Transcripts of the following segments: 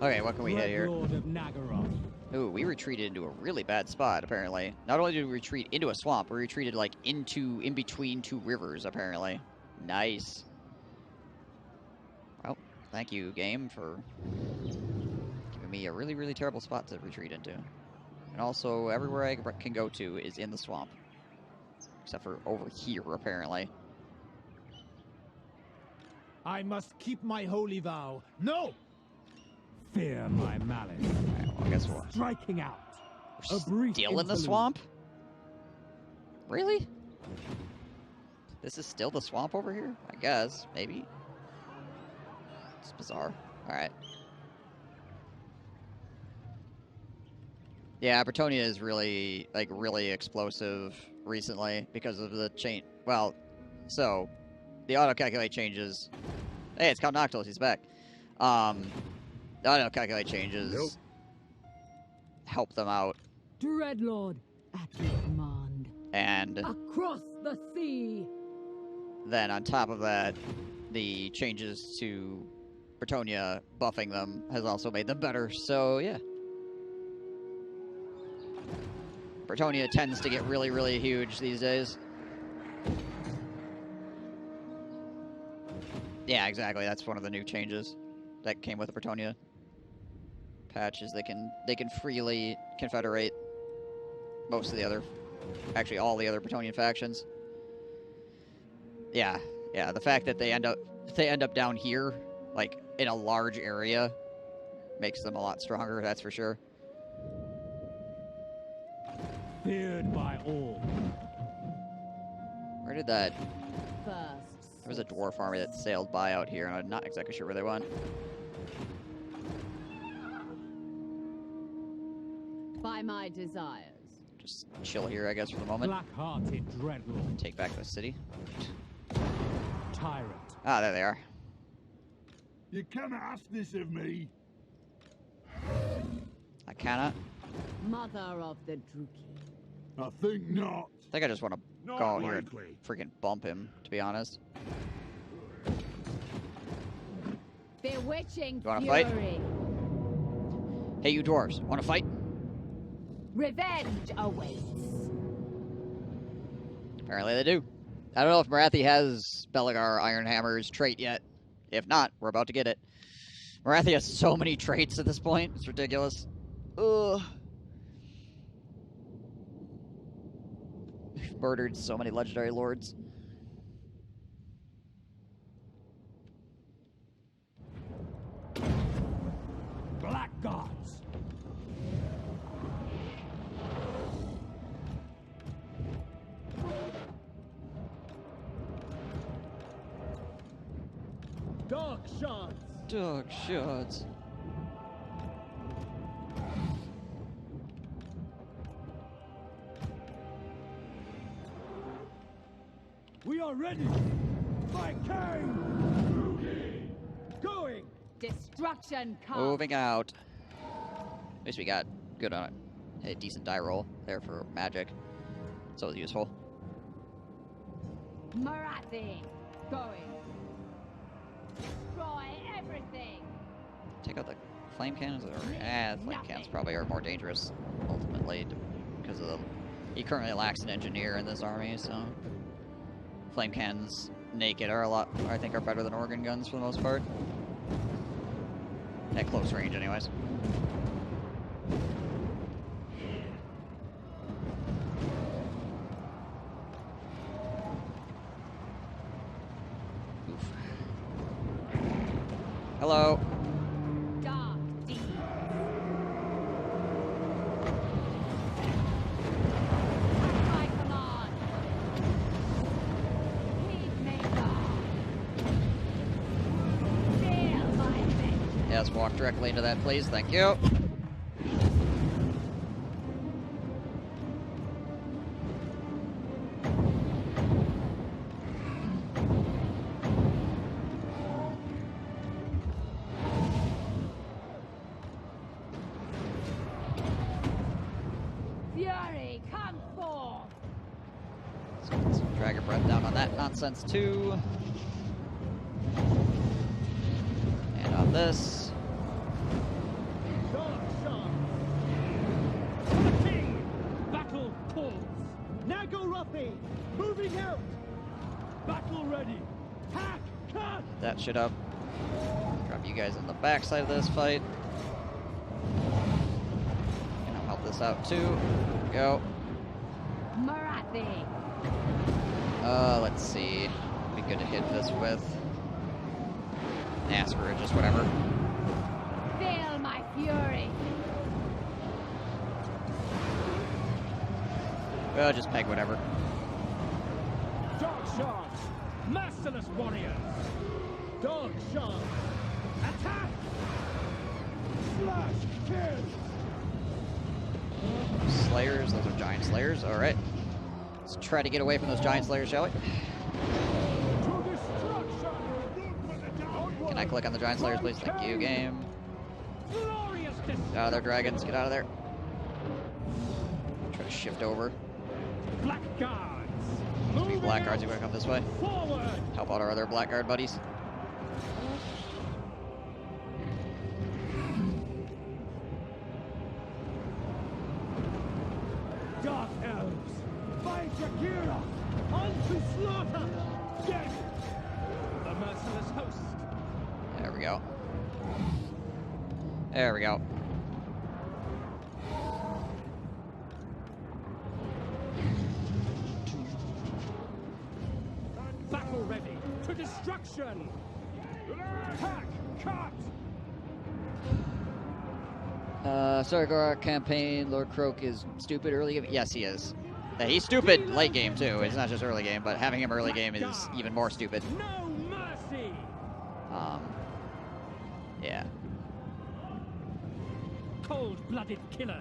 Okay, what can we hit here? Lord of Nagaroth. Ooh, we retreated into a really bad spot, apparently. Not only did we retreat into a swamp, we retreated, like, in between two rivers, apparently. Nice. Well, thank you, game, for giving me a really, really terrible spot to retreat into. And also, everywhere I can go to is in the swamp. Except for over here, apparently. I must keep my holy vow. No! Fear my malice. Alright, well, guess what? Striking out. We're still in the swamp? Really? This is still the swamp over here? I guess. Maybe. It's bizarre. Alright. Yeah, Bretonia is really, like, really explosive recently because of the change. Well, so, the auto-calculate changes. Hey, it's Count Noctiluss, he's back. The auto-calculate changes help them out. Dreadlord, at your command. And across the sea. Then on top of that, the changes to Bretonia buffing them has also made them better, so yeah. Bretonia tends to get really, really huge these days. Yeah, exactly. That's one of the new changes that came with the Bretonia patch, is they can freely confederate most of the other, actually all the other Bretonian factions. Yeah, the fact that they end up down here, like in a large area, makes them a lot stronger. That's for sure. Feared by all. Where did that? First. There was a dwarf army that sailed by out here, and I'm not exactly sure where they went. By my desires. Just chill here, I guess, for the moment. Black-hearted Dreadlord. Take back the city. Tyrant. Ah, there they are. You cannot ask this of me. I cannot. Mother of the Druki. I think not. I think I just want to Not go out here and likely. freaking bump him, to be honest. Bewitching You wanna fury. fight? Hey, you dwarves, want to fight? Revenge awaits. Apparently they do. I don't know if Marathi has Belagar Ironhammer's trait yet. If not, we're about to get it. Marathi has so many traits at this point. It's ridiculous. Ugh. We've murdered so many legendary lords. Black gods. Dark shards. Dog shots. We are ready. My king. Going. Destruction comes. Moving out. At least we got good on it. A decent die roll there for magic. So it's useful. Marathi. Going. Destroy everything. Take out the flame cannons, or the flame cannons probably are more dangerous ultimately because of the. He currently lacks an engineer in this army, so flame cannons naked are I think are better than organ guns for the most part. At close range, anyways. Oof. Hello. Dark deeds. At my command. Peacemaker. Feel my vengeance. Yes, walk directly into that, please. Thank you. Fury, come forth. Let's get some Dragon Breath down on that nonsense, too. And on this. Nagorothi! Moving out! Battle ready! Hack! Cut! That shit up. Drop you guys in the backside of this fight. And I'll help this out too. There we go. Marathi! Let's see. Be good to hit this with. Nah, screw it, just whatever. Feel my fury! Well, just peg whatever. Dog shots! Masterless warriors! Dog shot! Attack! Slash! Kill! Slayers, those are giant slayers. Alright. Let's try to get away from those giant slayers, shall we? To destruction! Can I click on the giant slayers, please? Thank you, game. Glorious Get out of there, dragons. Get out of there. Try to shift over. Black guards! Must be black guards who are going to come this way. Forward! Help out our other black guard buddies. Dark elves! Fight Akira! On to slaughter! Death! The merciless host! There we go. There we go. Battle ready! To destruction! Hack! Cut! Sargor campaign, Lord Croak is stupid early game. Yes, he is. Yeah, he's stupid late game too. It's not just early game, but having him early game is even more stupid. No mercy! Yeah. Cold-blooded killers!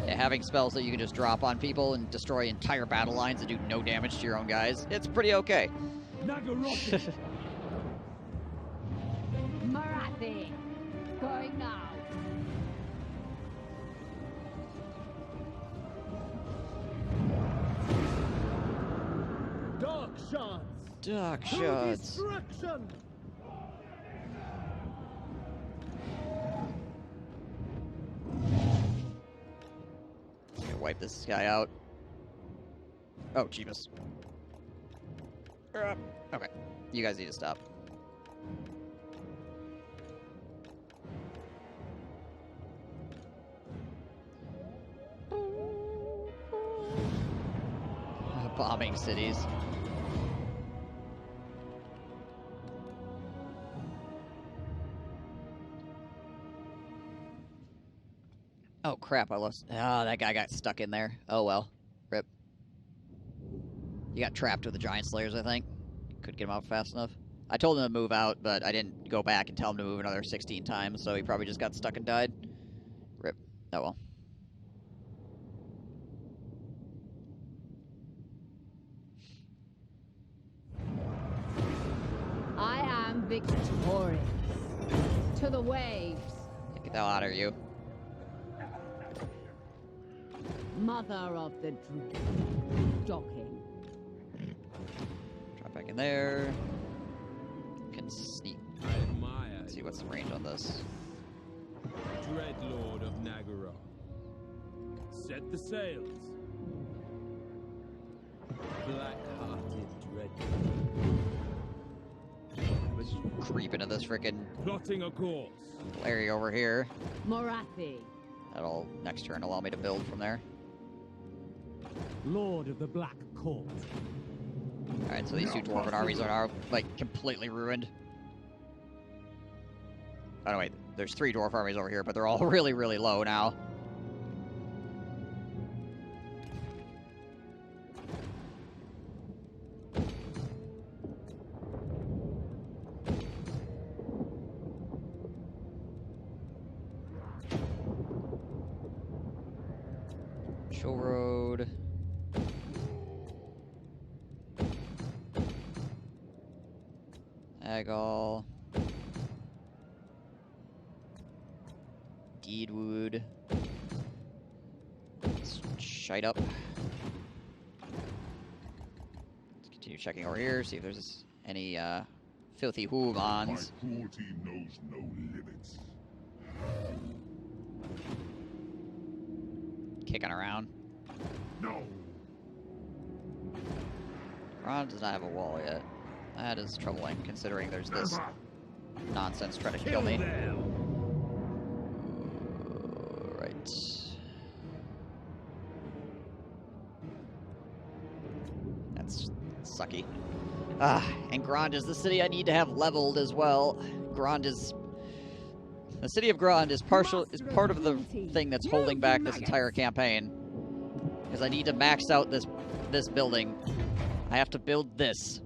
Yeah, having spells that you can just drop on people and destroy entire battle lines and do no damage to your own guys, it's pretty okay. Nagorothi! Marathi! Going now! Dark shots! Dark To shots. destruction! Gonna wipe this guy out. Oh, Jeebus. Okay, you guys need to stop. Bombing cities. Oh crap, I lost. Ah, that guy got stuck in there. Oh well. Rip. You got trapped with the giant slayers, I think. Couldn't get him out fast enough. I told him to move out, but I didn't go back and tell him to move another 16 times, so he probably just got stuck and died. Rip. Oh well. I am victorious. To the waves! Get the hell out of you. Mother of the Dream. Docking. Drop back in there. Can sneak. I admire Let's see what's the range on this. Dreadlord of Nagara. Set the sails. Black-hearted Dreadlord. Let's creep into this frickin' Plotting a course. area over here. Marathi. That'll next turn allow me to build from there. Lord of the Black Court. Alright, so these two dwarven armies are like completely ruined. Oh no, wait, there's 3 dwarf armies over here, but they're all really, really low now. Show road. Agal. Deedwood. Let's shite up. Let's continue checking over here, see if there's any filthy My hooligans. cruelty knows no limits. Kicking around. No! Grond does not have a wall yet. That is troubling, considering there's this nonsense trying to kill me. Right. That's sucky. And Grond is the city I need to have leveled as well. Grond is... The city of Grond is part of the thing that's holding back this entire campaign. Because I need to max out this building. I have to build this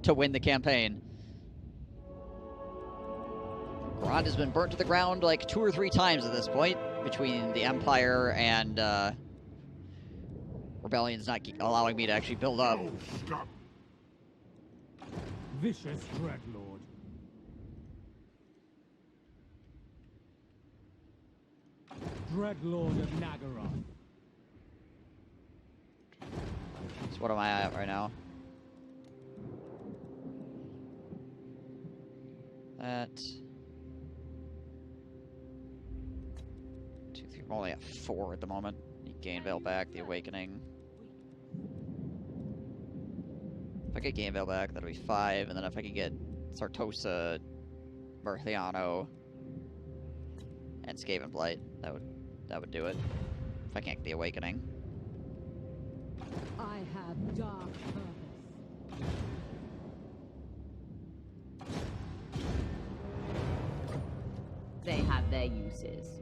to win the campaign. Grond has been burnt to the ground like 2 or 3 times at this point, between the Empire and Rebellion's not allowing me to actually build up. Oh, stop. Vicious Dreadlord. Dreadlord of Nagaroth. So what am I at right now? At 2, 3. I'm only at 4 at the moment. Need Gainvale back, the Awakening. If I get Gainvale back, that'll be 5, and then if I could get Sartosa, Berthiano, and Skaven Blight, that would do it. If I can't get the Awakening. I have dark purpose. They have their uses.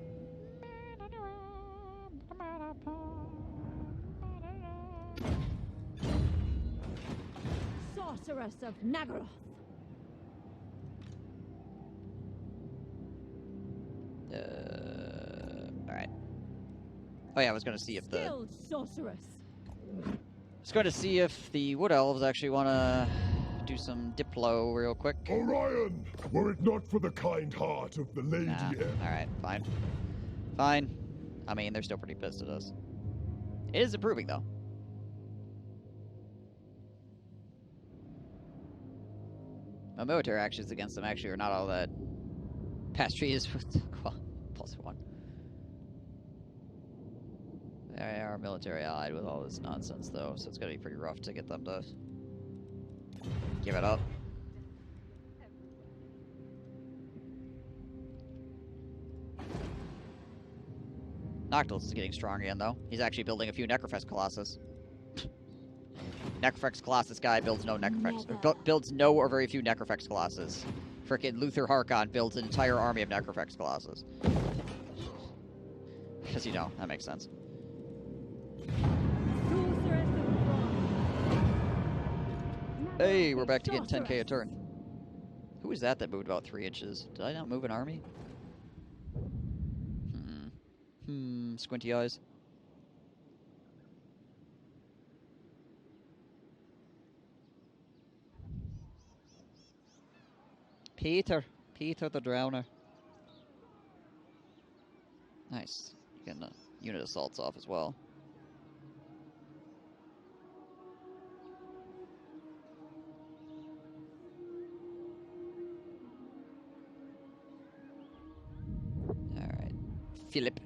Sorceress of Nagaroth. Alright. Oh yeah, I was gonna see if the... Skilled sorceress. I was going to see if the Wood Elves actually want to do some Diplo real quick. Orion, were it not for the kind heart of the lady Nah. here. Alright, fine. Fine. I mean, they're still pretty pissed at us. It is improving, though. My military actions against them actually are not all that pastrious with +1. They are military allied with all this nonsense, though, so it's going to be pretty rough to get them to give it up. Noctilus is getting strong again, though. He's actually building a few Necrofex Colossus. Necrofex Colossus guy builds no Necrofex, builds no or very few Necrofex Colossus. Frickin' Luther Harkon builds an entire army of Necrofex Colossus. Because, you know, that makes sense. Hey, we're back to getting 10k a turn. Who is that moved about 3 inches? Did I not move an army? Squinty eyes. Peter the Drowner. Nice. Getting a unit assaults off as well. Alright. Philip.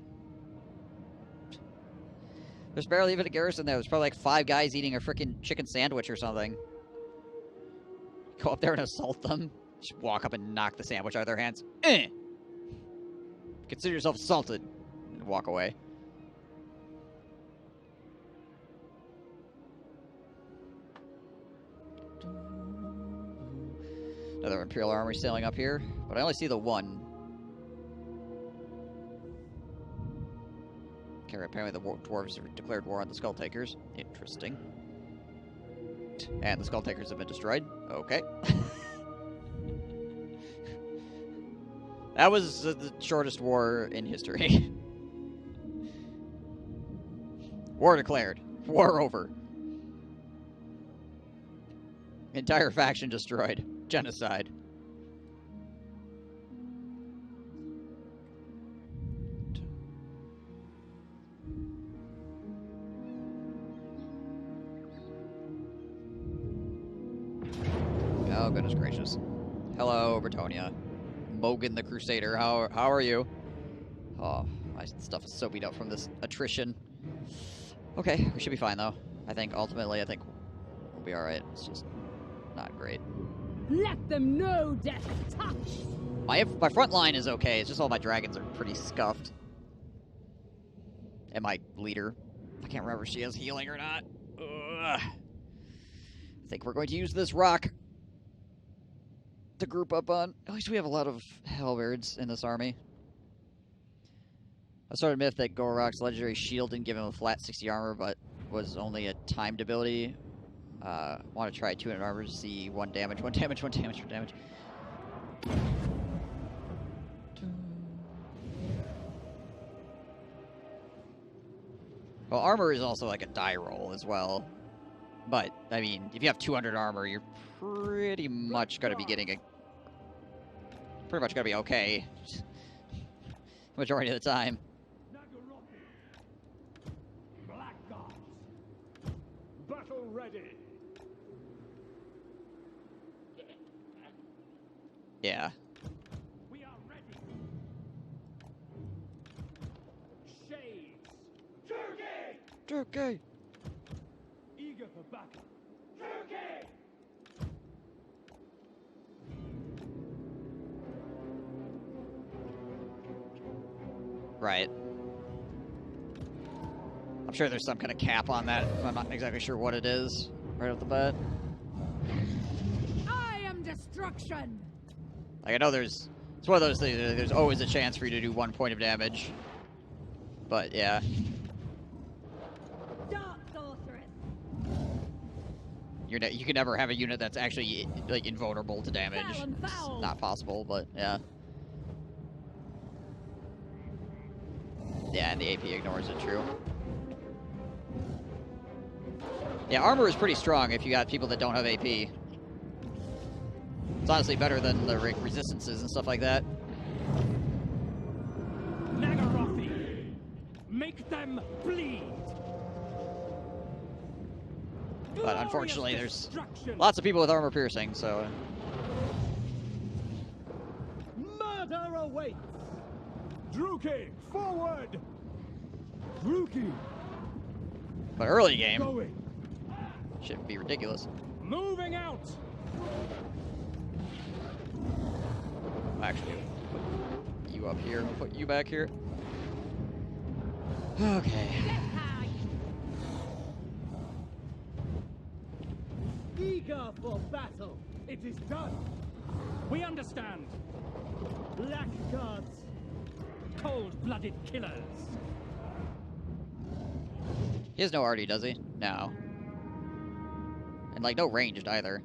There's barely even a garrison there. There's probably like 5 guys eating a freaking chicken sandwich or something. Go up there and assault them. Just walk up and knock the sandwich out of their hands. Consider yourself assaulted. And walk away. Another Imperial army sailing up here, but I only see the one. Okay, apparently the dwarves have declared war on the Skull Takers. Interesting. And the Skull Takers have been destroyed. Okay. That was the shortest war in history. War declared. War over. Entire faction destroyed. Genocide. Oh, goodness gracious. Hello, Bretonia. Mogan the Crusader, how are you? Oh, my stuff is so beat up from this attrition. Okay, we should be fine, though. I think, ultimately, We'll be alright. It's just not great. Let them know death touch. My front line is okay. It's just all my dragons are pretty scuffed. And my leader. I can't remember if she has healing or not. Ugh. I think we're going to use this rock to group up on. At least we have a lot of halberds in this army. I started a myth that Gorok's legendary shield didn't give him a flat 60 armor, but was only a timed ability. Want to try 200 armor to see 1 damage, 1 damage, 1 damage, 1 damage. Well, armor is also like a die roll as well. But, I mean, if you have 200 armor, you're pretty much going to be getting a... Pretty much going to be okay. Majority of the time. Black Guards. Battle ready. Yeah. We are ready. Shades. Okay. Eager for battle. Turkey! Right. I'm sure there's some kind of cap on that. I'm not exactly sure what it is right off the bat. I am destruction. Like, I know it's one of those things, there's always a chance for you to do 1 point of damage. But, yeah. Dark sorceress. You can never have a unit that's actually, like, invulnerable to damage. Foul and foul. It's not possible, but, yeah. Yeah, and the AP ignores it, true. Yeah, armor is pretty strong if you got people that don't have AP. It's honestly better than the resistances and stuff like that. Nagarothi! Make them bleed! But unfortunately, there's Destruction. lots of people with armor piercing, so... Murder awaits! Druki, forward! Druki, But early game going! should be ridiculous. Moving out! Actually, put you up here, put you back here. Okay. Eager for battle! It is done! We understand! Black Guards! Cold-blooded killers! He has no arty, does he? No. And, like, no ranged either.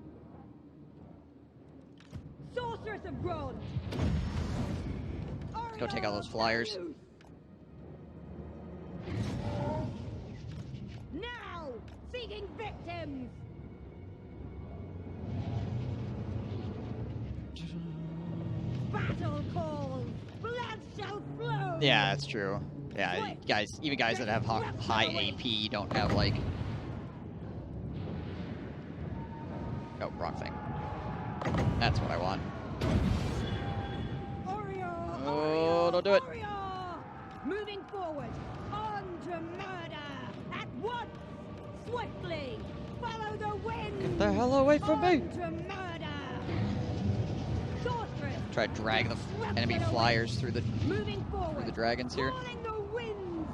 Sorceress of bronze. Go take out those flyers. Now, seeking victims. Battle calls. Blood shall flow. Yeah, that's true. Yeah, guys, even guys that have high AP don't have, like... Oh, wrong thing. That's what I want. Oh, don't do it. Moving forward, on to murder. At once, swiftly, follow the wind. Get the hell away from me. On to murder. Sorceress. Try to drag the enemy flyers through the Moving forward. dragons here. Calling the winds.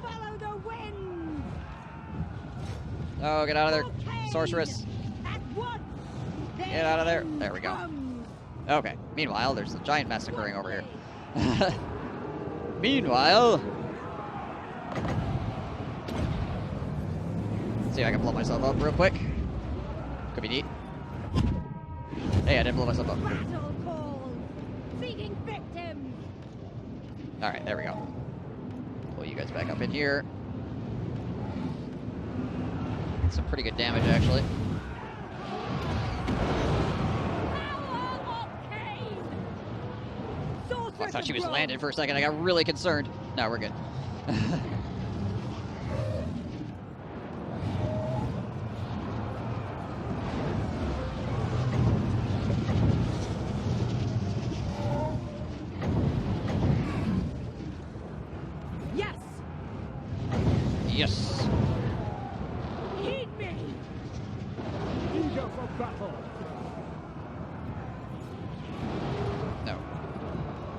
Follow the wind. Oh, get out of there, Cocaine. sorceress. At once. Get out of there. There we go. Comes. Okay. Meanwhile, there's a giant mess occurring over here. Meanwhile... See if I can blow myself up real quick. Could be neat. Hey, I didn't blow myself up. Battle calls. Seeking victims. Alright, there we go. Pull you guys back up in here. Some pretty good damage, actually. Oh, I thought she was landed for a second. I got really concerned. No, we're good. Yes. Yes. Heed me. battle. No.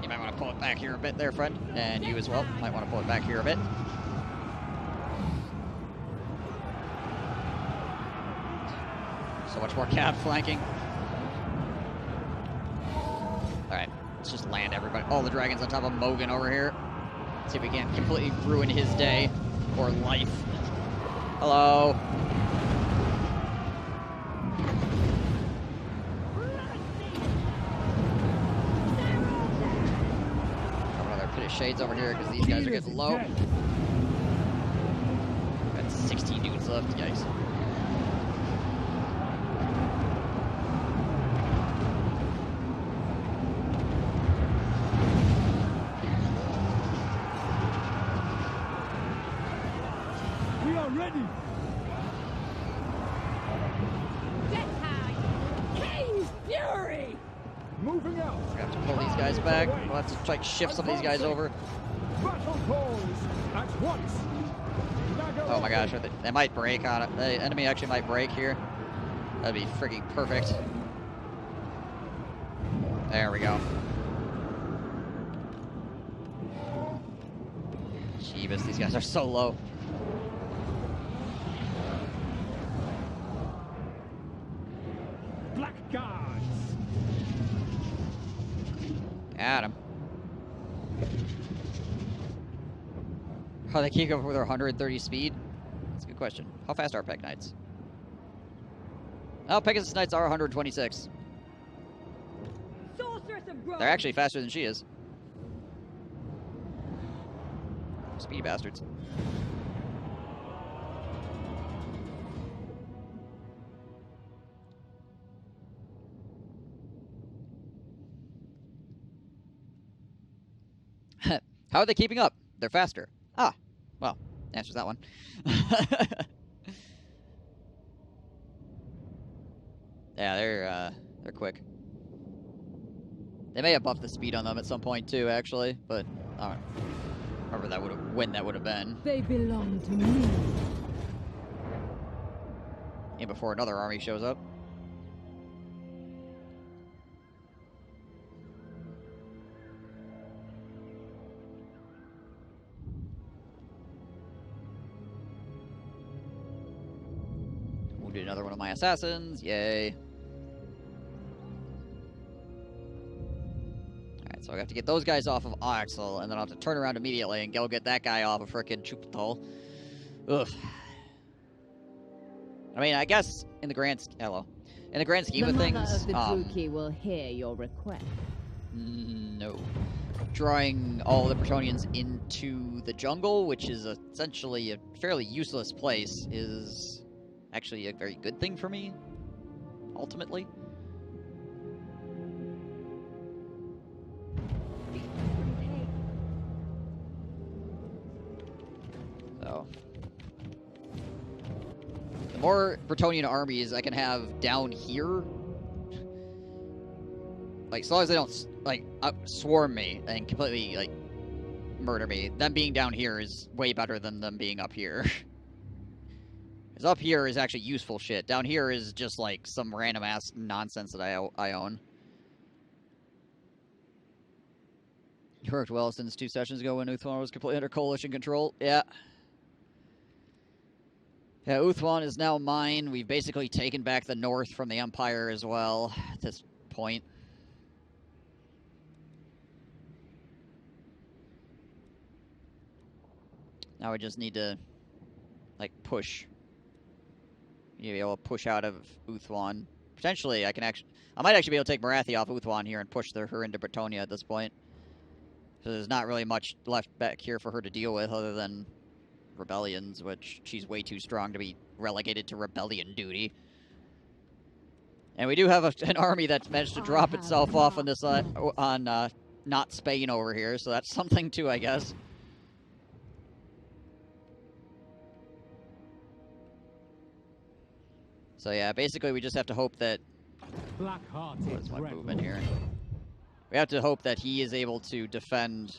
You might want to pull it back here a bit there, friend. And you as well. Might want to pull it back here a bit. So much more cab flanking. Alright, let's just land everybody. All the dragons on top of Mogan over here. See if we can't completely ruin his day or life. Hello. Got another pit of shades over here because these guys are getting low. Got 16 dudes left, yikes. Ready. King's fury! Moving out. We have to pull these guys back. We'll have to try to shift some of these guys over. Battle calls at once. Oh my gosh, they might break on it. The enemy actually might break here. That'd be freaking perfect. There we go. Jeebus, these guys are so low. Black guards. Got him. How they keep up with their 130 speed? That's a good question. How fast are Peg Knights? Oh, Pegasus Knights are 126. Sorceress of Rome! They're actually faster than she is. Speedy bastards. How are they keeping up? They're faster. Ah, well, answers that one. Yeah, they're quick. They may have buffed the speed on them at some point too, actually, but I don't remember when that would have been. They belong to me. And before another army shows up. Wounded another one of my assassins, yay. Alright, so I have to get those guys off of Axel, and then I'll have to turn around immediately and go get that guy off of frickin' Chupatal. Ugh. I mean, I guess in the grand scheme of things, The mother of the Druki will hear your request. no. Drawing all the Bretonians into the jungle, which is essentially a fairly useless place, is actually a very good thing for me, ultimately. So, the more Bretonian armies I can have down here, like, as long as they don't, like, swarm me and completely, like, murder me, them being down here is way better than them being up here. Because up here is actually useful shit. Down here is just, like, some random-ass nonsense that I own. You worked well since 2 sessions ago when Uthwan was completely under coalition control. Yeah. Yeah, Uthwan is now mine. We've basically taken back the north from the Empire as well at this point. Now we just need to, like, push. Be able to push out of Uthwan. Potentially, I might actually be able to take Marathi off Uthwan here and push her into Bretonia at this point. So there's not really much left back here for her to deal with other than rebellions, which she's way too strong to be relegated to rebellion duty. And we do have an army that's managed to drop itself off on this not Spain over here, so that's something too, I guess. So yeah, basically we just have to hope that... What is my movement here? We have to hope that he is able to defend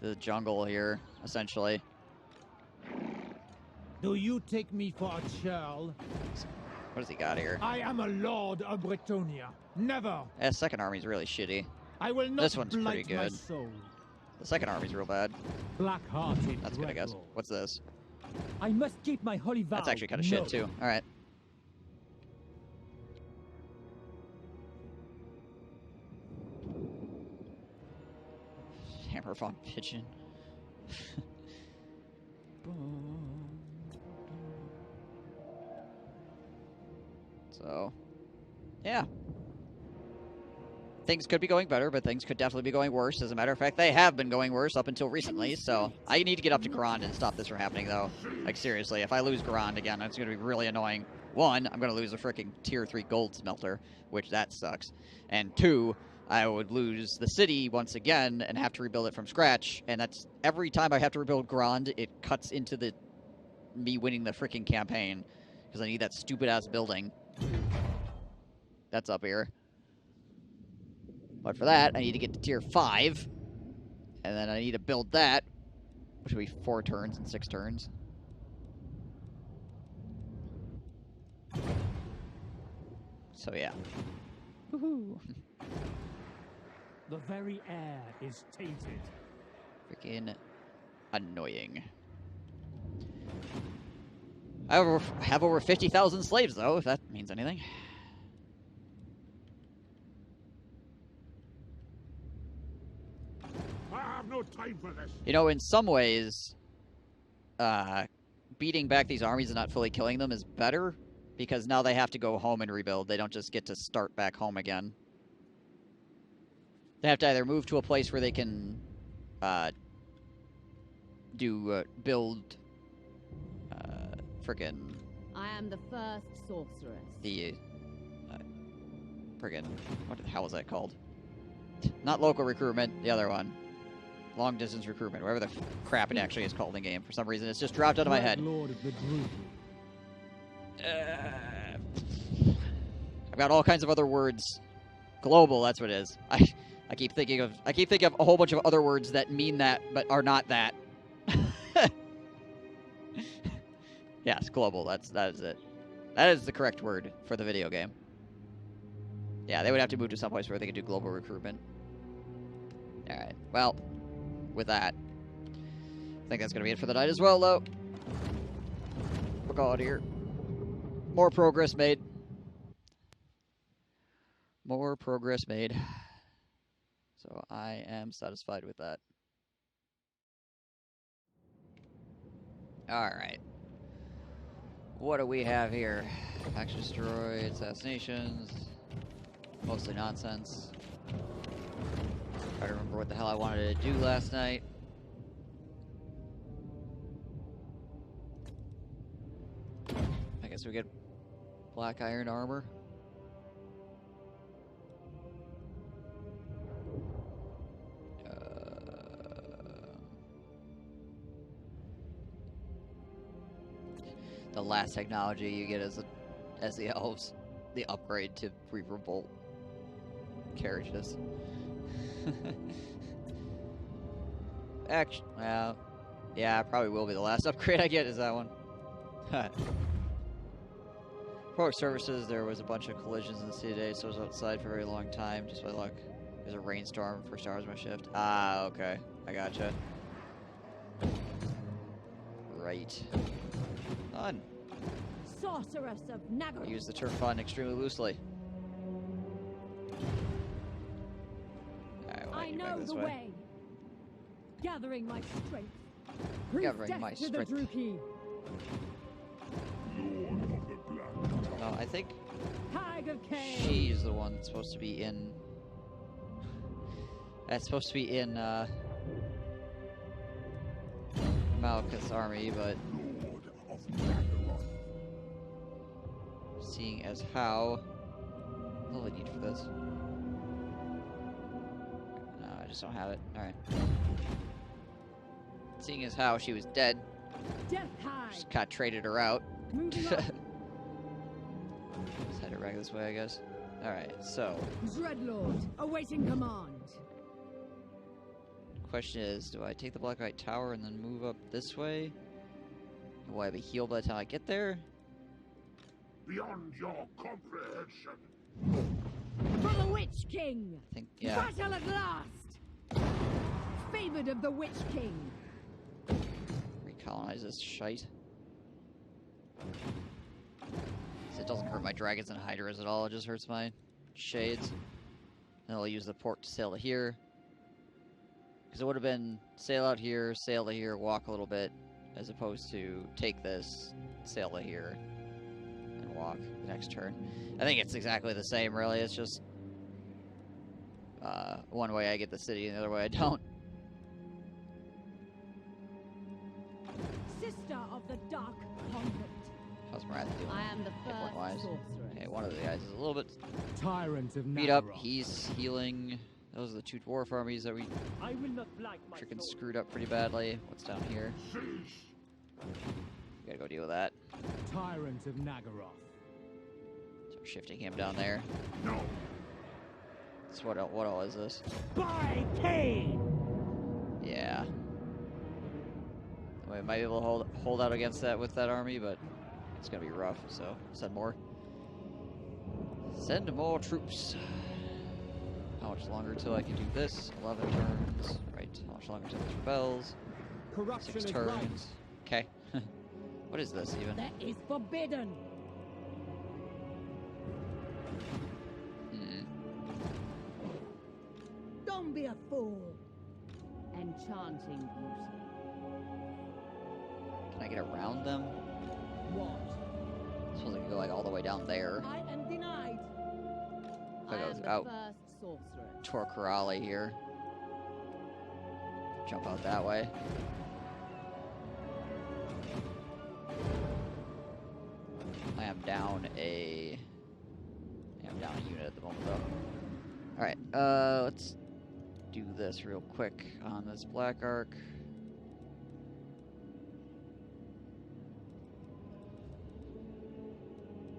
the jungle here, essentially. Do you take me for a churl? What does he got here? I am a lord of Bretonia. Never. That second army's really shitty. I will not This one's pretty blight my good. soul. The second army's real bad. Black-hearted. That's good, I guess. Dreadlord. What's this? I must keep my holy vow. That's actually kind of No. shit, too. Alright. Hammer Von Pigeon. So, yeah. Things could be going better, but things could definitely be going worse. As a matter of fact, they have been going worse up until recently, so I need to get up to Grand and stop this from happening, though. Like, seriously, if I lose Grand again, it's going to be really annoying. One, I'm going to lose a freaking Tier 3 gold smelter, which that sucks. And two, I would lose the city once again and have to rebuild it from scratch, and that's every time I have to rebuild Grand, it cuts into the me winning the freaking campaign, because I need that stupid-ass building. That's up here. But for that, I need to get to Tier 5. And then I need to build that, which will be 4 turns and 6 turns. So, yeah. Woohoo! The very air is tainted. Freaking annoying. I have over 50,000 slaves, though, if that means anything. I have no time for this. You know, in some ways, beating back these armies and not fully killing them is better, because now they have to go home and rebuild. They don't just get to start back home again. They have to either move to a place where they can build friggin' I am the first sorceress. the friggin' what the hell is that called? Not local recruitment, the other one. Long distance recruitment, whatever the crap it actually is called in game. For some reason, it's just dropped out of my head. Lord of the Druid. I've got all kinds of other words. Global, that's what it is. I keep thinking of a whole bunch of other words that mean that but are not that. Yes, global. That is it. That is the correct word for the video game. Yeah, they would have to move to someplace where they could do global recruitment. All right. Well, with that, I think that's gonna be it for the night as well, though. We'll go out here. More progress made. More progress made. So I am satisfied with that. Alright. What do we have here? Faction destroyed, assassinations. Mostly nonsense. Try to remember what the hell I wanted to do last night. I guess we get black iron armor. The last technology you get as the elves, the upgrade to Reaver Bolt carriages. Actually, well, yeah, probably will be the last upgrade I get is that one. Public services, there was a bunch of collisions in the city today, so I was outside for a very long time, just by luck. There's a rainstorm, first hours of my shift. Ah, okay. I gotcha. Right. Fun. Sorceress of I Nagor. use the term fun extremely loosely. Alright, well, I get back know this the way. way. Gathering my strength. Gathering Death my to strength. the Druki. Lord of the Black. No, I think Hag of Cain. she's the one that's supposed to be in... That's supposed to be in, Malkuth's army, but... Lord of Nagor. Seeing as how... What do I need for this? No, I just don't have it. Alright. Seeing as how she was dead, Death Hag. just kind of traded her out. Moving Just on. head it back this way, I guess. Alright, so... Dreadlord. Awaiting command. Question is, do I take the Black Knight Tower and then move up this way? Will I be healed by the time I get there? beyond your comprehension. For the Witch King! I think, yeah. Battle at last! Favored of the Witch King! Recolonize this shite. So it doesn't hurt my dragons and hydras at all, it just hurts my shades. And I'll use the port to sail to here. Because it would have been sail out here, sail to here, walk a little bit, as opposed to take this, sail to here, and walk the next turn. I think it's exactly the same, really. It's just one way I get the city, and the other way I don't. Sister of the Dark Convent. How's Marath doing? I am the Hit point wise? first sorceress. Okay, one of the guys is a little bit Tyrant of beat up. Nagaroth. He's healing. Those are the two dwarf armies that we I will not like my freaking sword. screwed up pretty badly. What's down here? Cease. We gotta go deal with that. Tyrant of Nagaroth. So we're shifting him down there. No. So what all is this? By Cain! Yeah. We might be able to hold out against that with that army, but it's gonna be rough, so send more. Send more troops. How much longer till I can do this? 11 turns. Right. How much longer till this rebels? Corruption 6 is turns. right. Okay. What is this even? That is forbidden! Hmm. Don't be a fool! Enchanting beauty. Can I get around them? What? I suppose I can go like all the way down there. I am denied! If I I go am the out first sorceress. Torquerale here. Jump out that way. I am down a unit at the moment though. Alright, let's do this real quick on this Black Arc.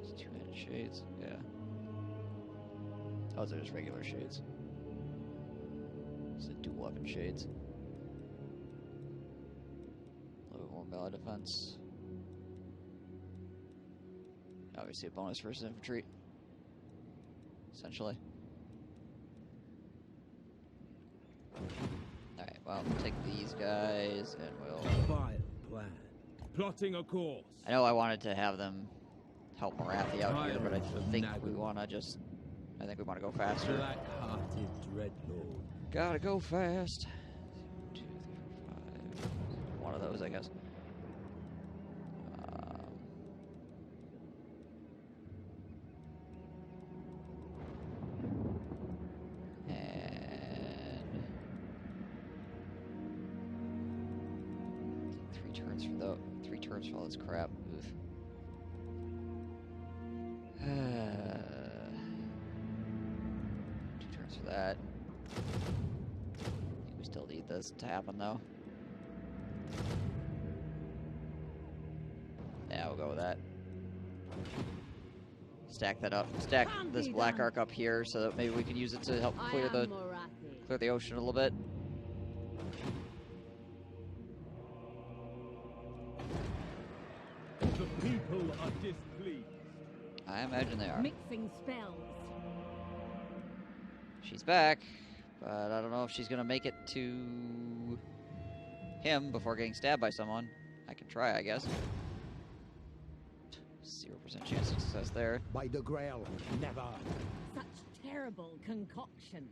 It's 2-handed shades, yeah. Oh, those are just regular shades. It's a dual weapon shades. A little bit more melee defense. Obviously a bonus for his infantry. Essentially. Alright, well, we'll take these guys and we'll... Vile plan. Plotting a course. I know I wanted to have them help Marathi out here, but I think we want to just... I think we want to go faster. Black-hearted dreadlord. Gotta go fast. 2, 3, 4, 5. One of those, I guess. And 3 turns for all this crap. Oof. 2 turns for that. I think we still need this to happen, though. Yeah, we'll go with that. Stack that up. Stack Can't this be Black done. Arc up here so that maybe we can use it to help I clear am the Morathi. ocean a little bit. The people are displeased. I imagine they are. Mixing spells. She's back, but I don't know if she's gonna make it to him before getting stabbed by someone. I can try, I guess. 0% chance of success there. By the Grail, never. Such terrible concoctions.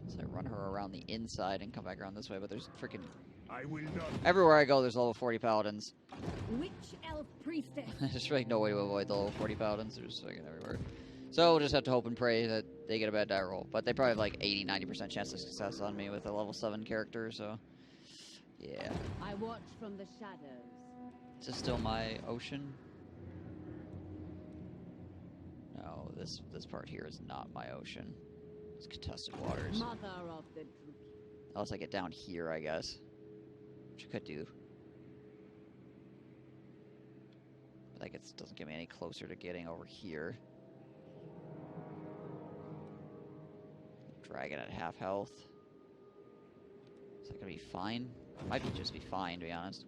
So I run her around the inside and come back around this way, but there's freaking... I will not. Everywhere I go, there's level 40 paladins. Witch elf priestess. There's really no way to avoid the level 40 paladins. They're just fucking everywhere. So we'll just have to hope and pray that they get a bad die roll. But they probably have like 80-90% chance of success on me with a level 7 character, so... Yeah. I watch from the shadows. Is this still my ocean? No, this part here is not my ocean. It's contested waters. Mother of the Druid. Unless I get down here, I guess. Which I could do. But that doesn't get me any closer to getting over here. Dragon at half health. Is that gonna be fine? Might be just be fine, to be honest.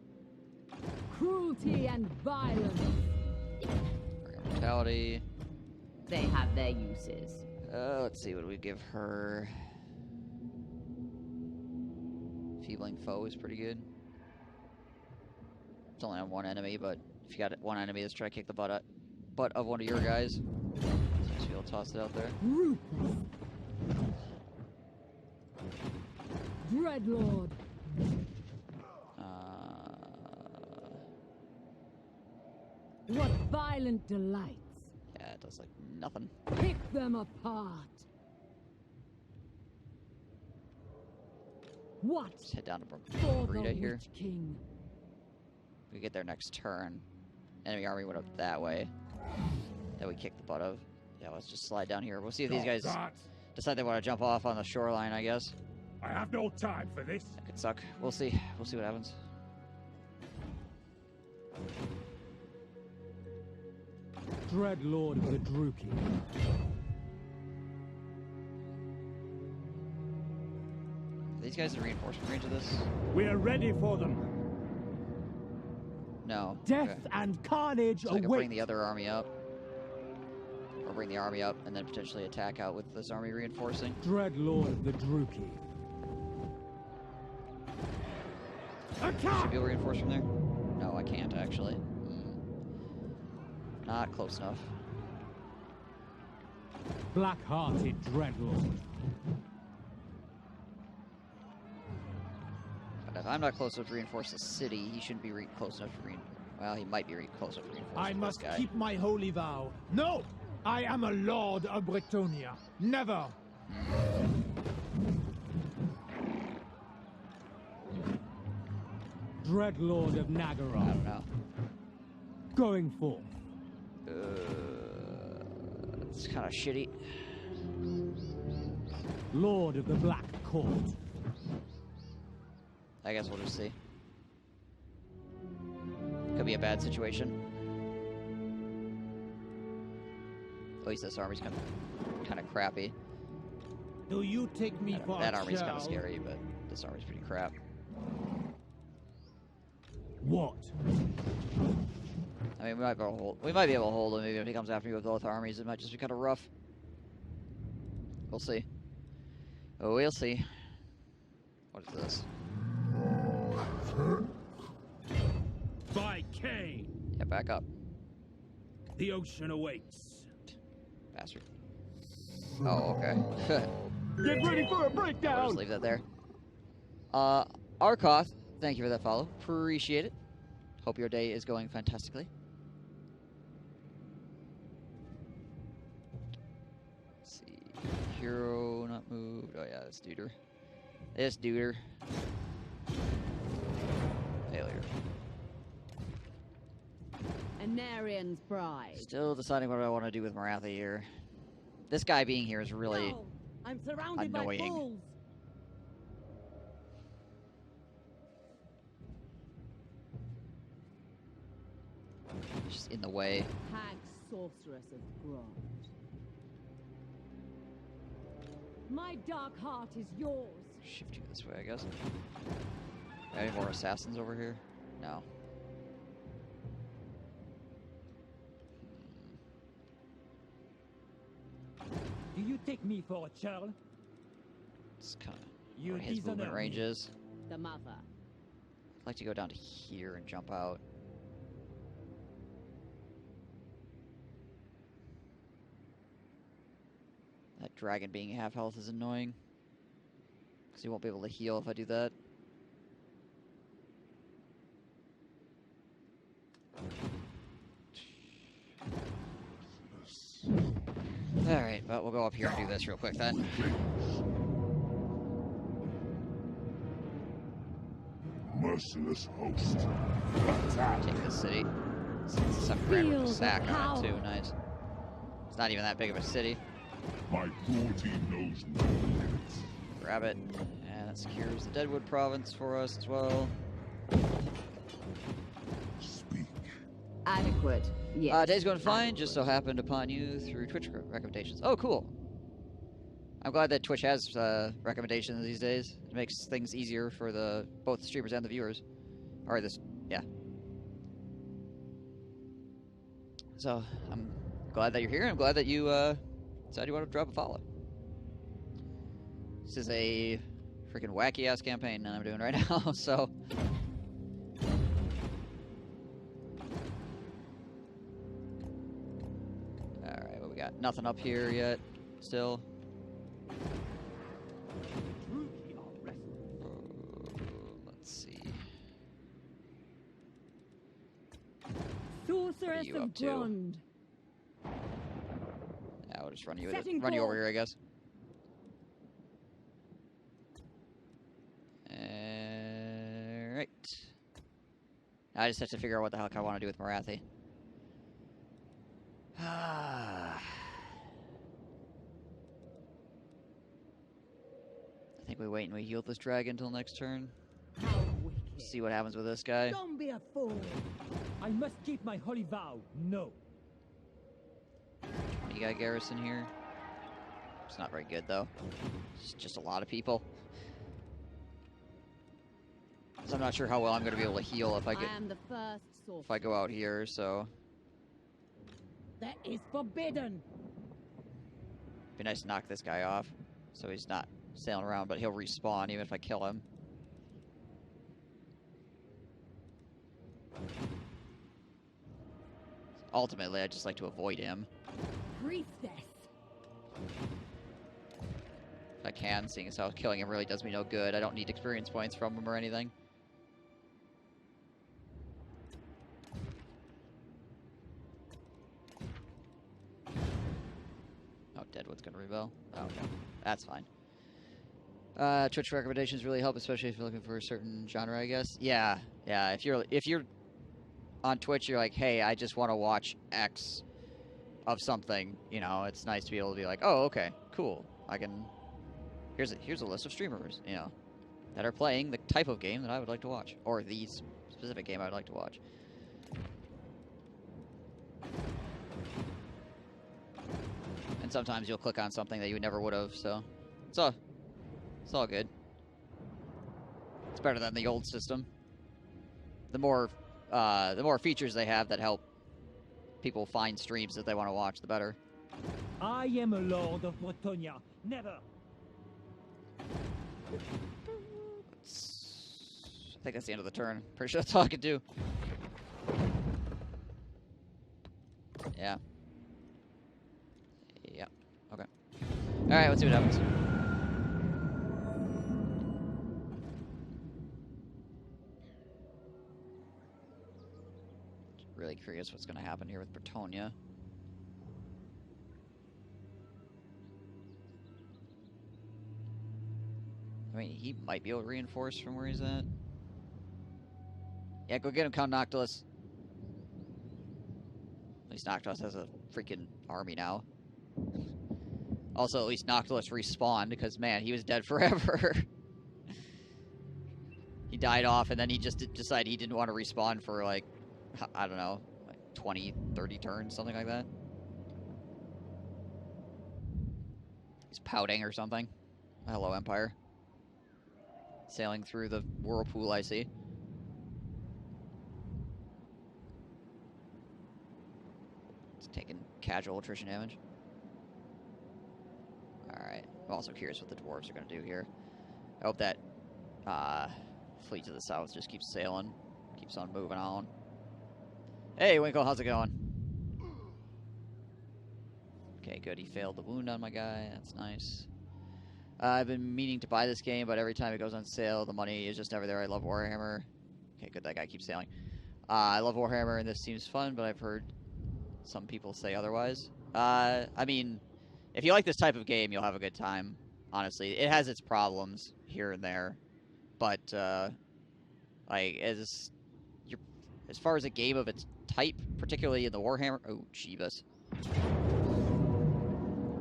cruelty and violence. Mortality. They have their uses. Let's see, what do we give her? Feebling foe is pretty good. It's only on one enemy, but if you got one enemy, let's try to kick the butt of one of your guys. So you'll toss it out there. Ruthless. Dreadlord. What violent delights. Yeah, it does like nothing. Pick them apart. What Just head down to for the Brita here. Witch King? We get their next turn. Enemy army went up that way. That we kicked the butt of. Yeah, let's just slide down here. We'll see if these guys decide they want to jump off on the shoreline, I guess. I have no time for this. That could suck. We'll see. We'll see what happens. Dreadlord of the Druki. Are these guys in reinforcement range of this? We are ready for them. No. Death Okay. and carnage So I can await. bring the other army up. Or bring the army up and then potentially attack out with this army reinforcing. Dreadlord of the Druki. Should be able to reinforce from there? No, I can't actually. Not close enough. Black-hearted Dreadlord. But if I'm not close enough to reinforce the city, he shouldn't be close enough to well, he might be close enough to reinforce I this must guy. keep my holy vow. No! I am a lord of Bretonia. Never! Dreadlord of I don't Nagaroth. know. Going forth. It's kind of shitty. Lord of the Black Court. I guess we'll just see. Could be a bad situation. At least this army's kind of crappy. Do you take me for That a army's kind of child? scary, but this army's pretty crap. What? I mean, we might be able to hold him. Maybe if he comes after me with both armies, it might just be kind of rough. We'll see. Oh, we'll see. What is this? By Cain, Yeah, back up, the ocean awaits. bastard. Oh, okay. Get ready for a I'll breakdown! just leave that there. Arkoth, thank you for that follow. Appreciate it. Hope your day is going fantastically. Let's see. Hero not moved. Oh yeah, this duder. This duder. Failure. Anarian's bride. Still deciding what I want to do with Maratha here. This guy being here is really No, I'm surrounded annoying. by fools. just in the way. Hag sorceress of Grant. My dark heart is yours. Shift you this way, I guess. Any more assassins over here? No. Do you take me for a child? It's kind of You what his dishonor movement me. range is. The mother. I'd like to go down to here and jump out. That dragon being half health is annoying. Because he won't be able to heal if I do that. Alright, but we'll go up here and do this real quick then. Merciless host. Take this city. It's a grand with Feel a the sack on power. it too, nice. It's not even that big of a city. My cruelty knows no limits. Grab it. And that secures the Deadwood province for us as well. Speak. Adequate. Yes. Day's going fine, just so happened upon you through Twitch recommendations. Oh, cool. I'm glad that Twitch has recommendations these days. It makes things easier for both the streamers and the viewers. Or this, yeah. So I'm glad that you're here. I'm glad that you decided you want to drop a follow. This is a freaking wacky ass campaign that I'm doing right now. So. All right, what we got? Nothing up here yet. Still. Let's see. Sorceress you of up to? Grond. Yeah, I'll just run you Setting run you over course. here, I guess. Alright. I just have to figure out what the heck I want to do with Marathi. I think we wait and we heal this dragon until next turn. How wicked. See what happens with this guy. Don't be a fool. I must keep my holy vow. No. 20 guy garrison here. It's not very good though. It's just a lot of people. So I'm not sure how well I'm going to be able to heal if I am the first sorcerer. if I go out here. So That is forbidden. be nice to knock this guy off, so he's not sailing around, but he'll respawn even if I kill him. Ultimately, I just like to avoid him Priestess. if I can, seeing as how killing him really does me no good. I don't need experience points from him or anything. Oh, Deadwood's gonna rebel. Oh, okay. That's fine. Twitch recommendations really help, especially if you're looking for a certain genre, I guess. Yeah, yeah. If you're on Twitch, you're like, hey, I just want to watch X of something. You know, it's nice to be able to be like, oh, okay, cool. I can. Here's a list of streamers, you know, that are playing the type of game that I would like to watch, or the specific game I would like to watch. And sometimes you'll click on something that you never would have, so it's all good. It's better than the old system. The more features they have that help people find streams that they want to watch, the better. I am a lord of Bretonia. Never. I think that's the end of the turn. Pretty sure that's all I could do. Yeah. Yeah. Okay. Alright, let's see what happens. Really curious what's going to happen here with Bretonia. I mean, he might be able to reinforce from where he's at. Yeah, go get him, Count Noctilus. At least Noctilus has a freaking army now. Also, at least Noctilus respawned, because, man, he was dead forever. He died off, and then he just decided he didn't want to respawn for, like, I don't know, like 20, 30 turns, something like that. He's pouting or something. Hello, Empire. Sailing through the whirlpool, I see. It's taking casual attrition damage. Alright. I'm also curious what the dwarves are going to do here. I hope that fleet to the south just keeps sailing. Keeps on moving on. Hey, Winkle, how's it going? Okay, good. He failed the wound on my guy. That's nice. I've been meaning to buy this game, but every time it goes on sale, the money is just never there. I love Warhammer. Okay, good. That guy keeps sailing. I love Warhammer, and this seems fun, but I've heard some people say otherwise. I mean, if you like this type of game, you'll have a good time. Honestly, it has its problems here and there, but like as far as a game of its type, particularly in the Warhammer. Oh, Jeebus.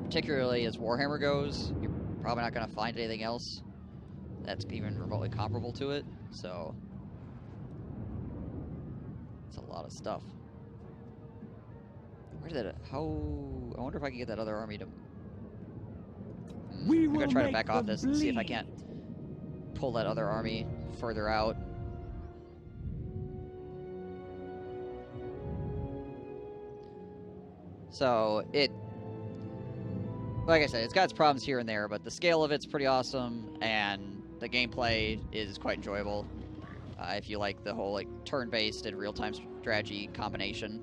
Particularly as Warhammer goes, you're probably not going to find anything else that's even remotely comparable to it, so it's a lot of stuff. Where did it? How? I wonder if I can get that other army to. I'm gonna try to back off this and see if I can't pull that other army further out. So like I said, it's got its problems here and there, but the scale of it's pretty awesome, and the gameplay is quite enjoyable. If you like the whole like turn-based and real-time strategy combination.